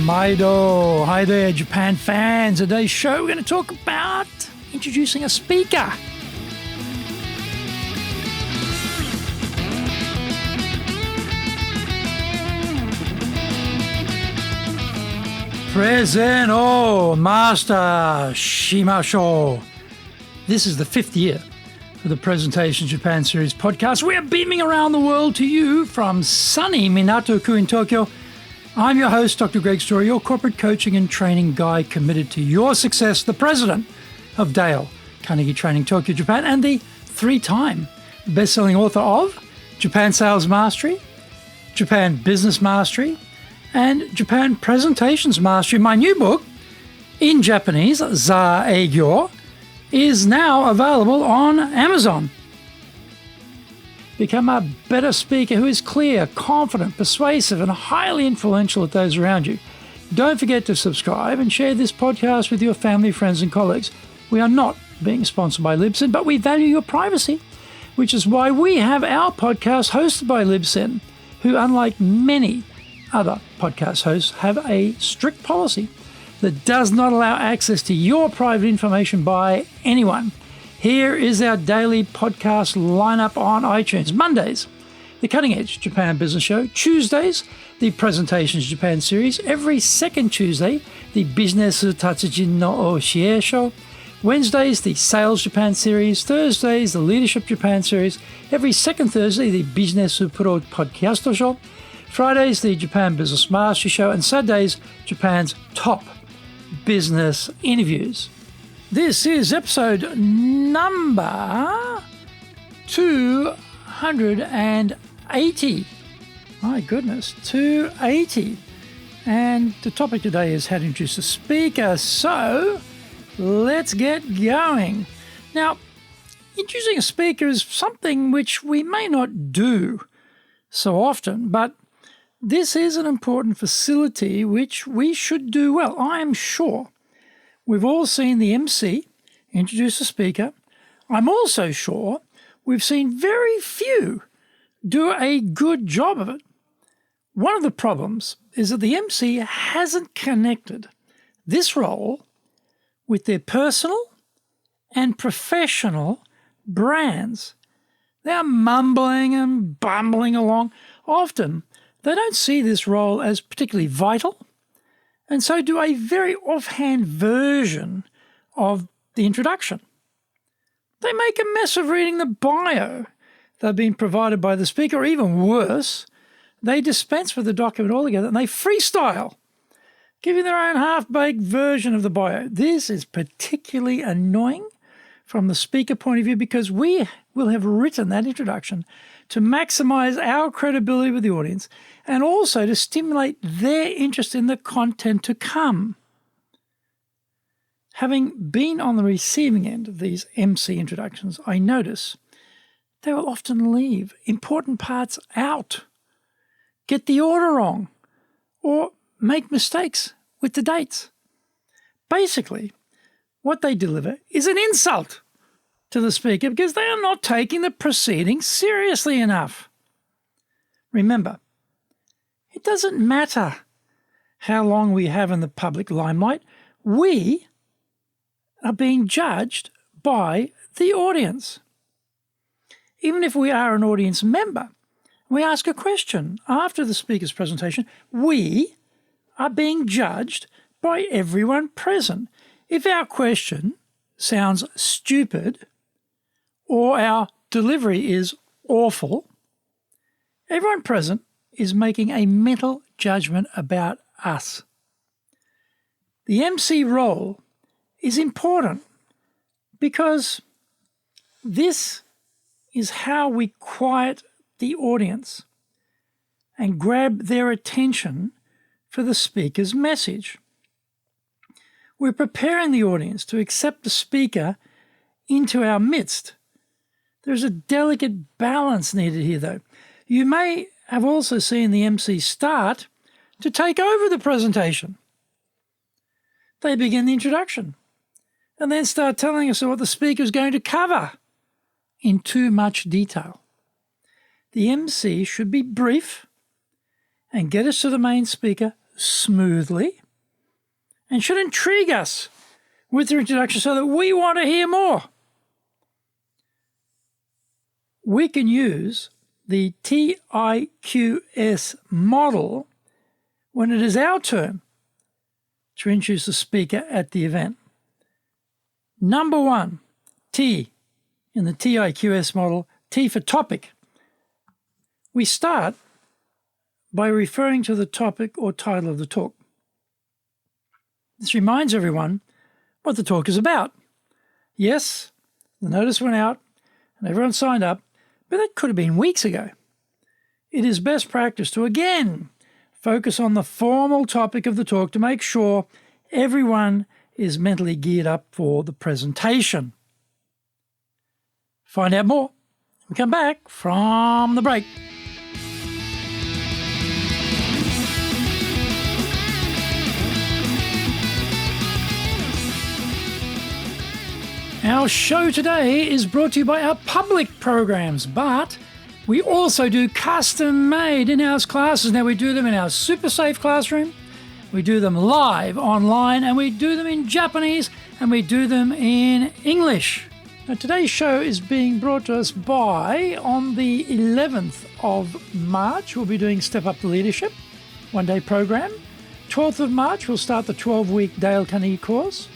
Maido. Hi there, Japan fans. Today's show, we're going to talk about introducing a speaker. Present, Master Shimashou. This is the 5th year of the Presentations Japan Series podcast. We are beaming around the world to you from sunny Minato-ku in Tokyo. I'm your host, Dr. Greg Story, your corporate coaching and training guy committed to your success, the president of Dale Carnegie Training Tokyo, Japan, and the 3-time best-selling author of Japan Sales Mastery, Japan Business Mastery, and Japan Presentations Mastery. My new book, in Japanese, Za Eigyo, is now available on Amazon. Become a better speaker who is clear, confident, persuasive, and highly influential at those around you. Don't forget to subscribe and share this podcast with your family, friends, and colleagues. We are not being sponsored by Libsyn, but we value your privacy, which is why we have our podcast hosted by Libsyn, who, unlike many other podcast hosts, have a strict policy that does not allow access to your private information by anyone. Here is our daily podcast lineup on iTunes. Mondays, the Cutting Edge Japan Business Show. Tuesdays, the Presentations Japan Series. Every second Tuesday, the Business Tatsujin no Oshie Show. Wednesdays, the Sales Japan Series. Thursdays, the Leadership Japan Series. Every second Thursday, the Business Pro Podcast Show. Fridays, the Japan Business Mastery Show, and Saturdays, Japan's top business interviews. This is episode number 280. My goodness, 280. And the topic today is how to introduce a speaker. So let's get going. Now, introducing a speaker is something which we may not do so often, but this is an important facility which we should do well. I am sure we've all seen the MC introduce a speaker. I'm also sure we've seen very few do a good job of it. One of the problems is that the MC hasn't connected this role with their personal and professional brands. They're mumbling and bumbling along. Often, they don't see this role as particularly vital, and so do a very offhand version of the introduction. They make a mess of reading the bio they've been provided by the speaker, or even worse, they dispense with the document altogether and they freestyle, giving their own half-baked version of the bio. This is particularly annoying from the speaker point of view because we will have written that introduction to maximize our credibility with the audience and also to stimulate their interest in the content to come. Having been on the receiving end of these MC introductions, I notice they will often leave important parts out, get the order wrong, or make mistakes with the dates. Basically, what they deliver is an insult to the speaker because they are not taking the proceedings seriously enough. Remember, it doesn't matter how long we have in the public limelight. We are being judged by the audience. Even if we are an audience member, we ask a question after the speaker's presentation, we are being judged by everyone present. If our question sounds stupid or our delivery is awful, everyone present is making a mental judgment about us. The MC role is important because this is how we quiet the audience and grab their attention for the speaker's message. We're preparing the audience to accept the speaker into our midst. There's a delicate balance needed here, though. You may have also seen the MC start to take over the presentation. They begin the introduction and then start telling us what the speaker is going to cover in too much detail. The MC should be brief and get us to the main speaker smoothly and should intrigue us with their introduction so that we want to hear more. We can use the Tiqs model when it is our turn to introduce the speaker at the event. Number 1, T in the Tiqs model, T for topic. We start by referring to the topic or title of the talk. This reminds everyone what the talk is about. Yes, the notice went out and everyone signed up, but that could have been weeks ago. It is best practice to again focus on the formal topic of the talk to make sure everyone is mentally geared up for the presentation. Find out more when we come back from the break. Our show today is brought to you by our public programs, but we also do custom-made in-house classes. Now, we do them in our super safe classroom, we do them live online, and we do them in Japanese, and we do them in English. Now, today's show is being brought to us by, on the 11th of March, we'll be doing Step Up to Leadership, one-day program. 12th of March, we'll start the 12-week Dale Carnegie course.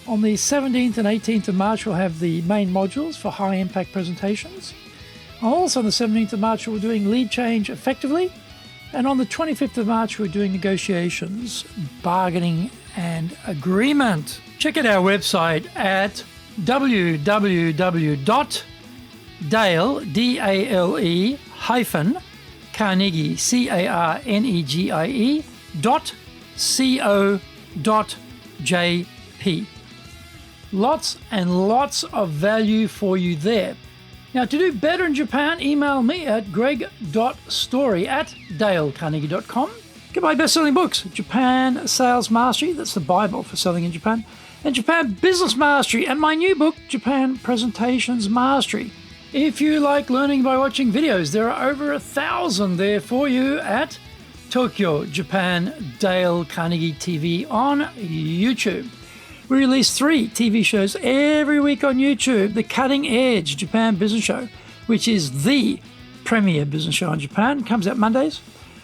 On the 17th and 18th of March, we'll have the main modules for high-impact presentations. Also on the 17th of March, we're doing Lead Change Effectively. And on the 25th of March, we're doing Negotiations, Bargaining and Agreement. Check out our website at www.dale-carnegie, carnegie.co.jp. Lots and lots of value for you there. Now, to do better in Japan, email me at greg.story@dalecarnegie.com. Get my best-selling books, Japan Sales Mastery, that's the Bible for selling in Japan, and Japan Business Mastery, and my new book, Japan Presentations Mastery. If you like learning by watching videos, there are over 1,000 there for you at Tokyo, Japan, Dale Carnegie TV on YouTube. We release 3 TV shows every week on YouTube. The Cutting Edge Japan Business Show, which is the premier business show in Japan, comes out Mondays.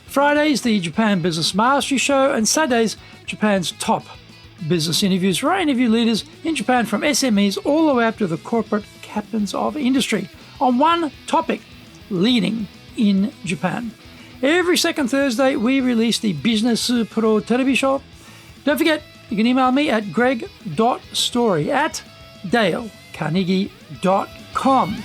Fridays, the Japan Business Mastery Show, and Saturdays, Japan's top business interviews, where I interview leaders in Japan from SMEs all the way up to the corporate captains of industry on one topic, leading in Japan. Every second Thursday, we release the Business Pro Television Show. Don't forget, you can email me at greg.story@dalecarnegie.com.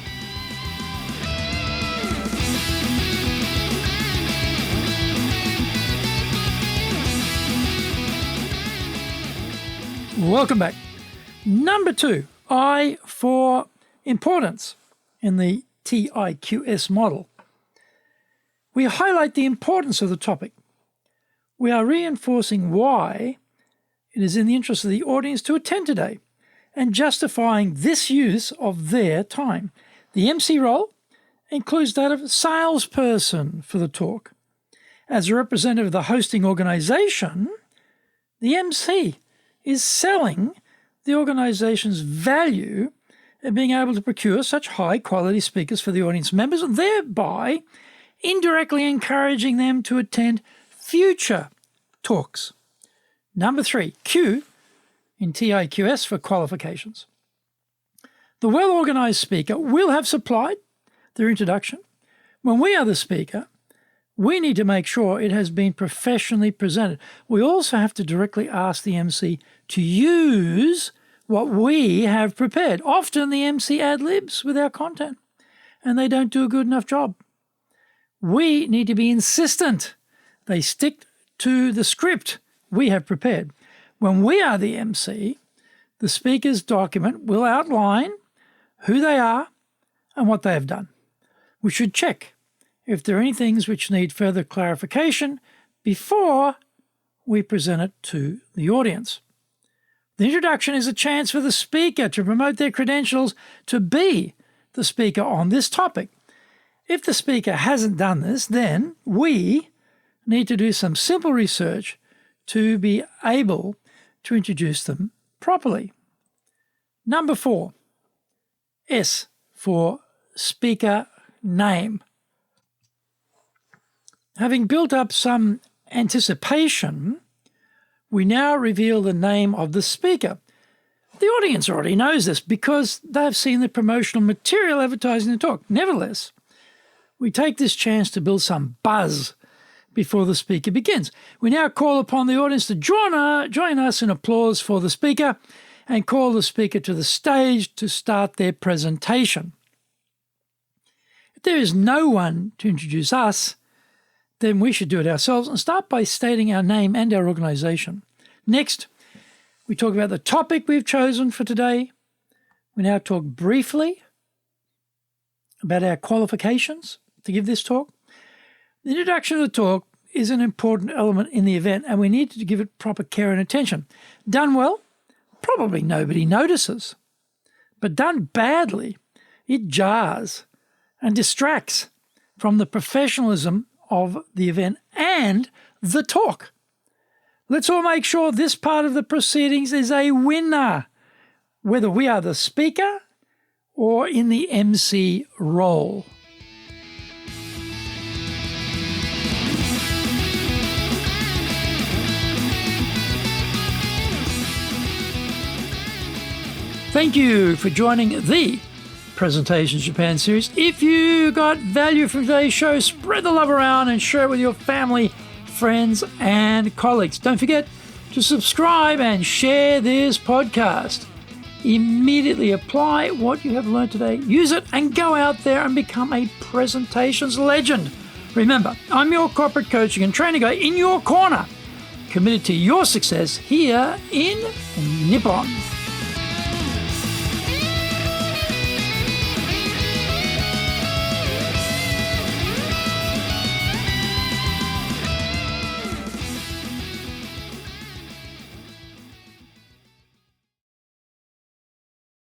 Welcome back. Number 2, I for importance in the Tiqs model. We highlight the importance of the topic. We are reinforcing why it is in the interest of the audience to attend today and justifying this use of their time. The MC role includes that of salesperson for the talk. As a representative of the hosting organization, the MC is selling the organization's value in being able to procure such high-quality speakers for the audience members, and thereby indirectly encouraging them to attend future talks. Number 3, Q in Tiqs for qualifications. The well-organized speaker will have supplied their introduction. When we are the speaker, we need to make sure it has been professionally presented. We also have to directly ask the MC to use what we have prepared. Often the MC ad-libs with our content, and they don't do a good enough job. We need to be insistent they stick to the script we have prepared. When we are the MC, the speaker's document will outline who they are and what they have done. We should check if there are any things which need further clarification before we present it to the audience. The introduction is a chance for the speaker to promote their credentials to be the speaker on this topic. If the speaker hasn't done this, then we need to do some simple research to be able to introduce them properly. Number 4, S for speaker name. Having built up some anticipation, we now reveal the name of the speaker. The audience already knows this because they've seen the promotional material advertising the talk. Nevertheless, we take this chance to build some buzz before the speaker begins. We now call upon the audience to join us in applause for the speaker and call the speaker to the stage to start their presentation. If there is no one to introduce us, then we should do it ourselves and start by stating our name and our organisation. Next, we talk about the topic we've chosen for today. We now talk briefly about our qualifications to give this talk. The introduction of the talk is an important element in the event, and we need to give it proper care and attention. Done well, probably nobody notices. But done badly, it jars and distracts from the professionalism of the event and the talk. Let's all make sure this part of the proceedings is a winner, whether we are the speaker or in the MC role. Thank you for joining the Presentations Japan series. If you got value from today's show, spread the love around and share it with your family, friends, and colleagues. Don't forget to subscribe and share this podcast. Immediately apply what you have learned today, use it, and go out there and become a presentations legend. Remember, I'm your corporate coaching and training guy in your corner, committed to your success here in Nippon.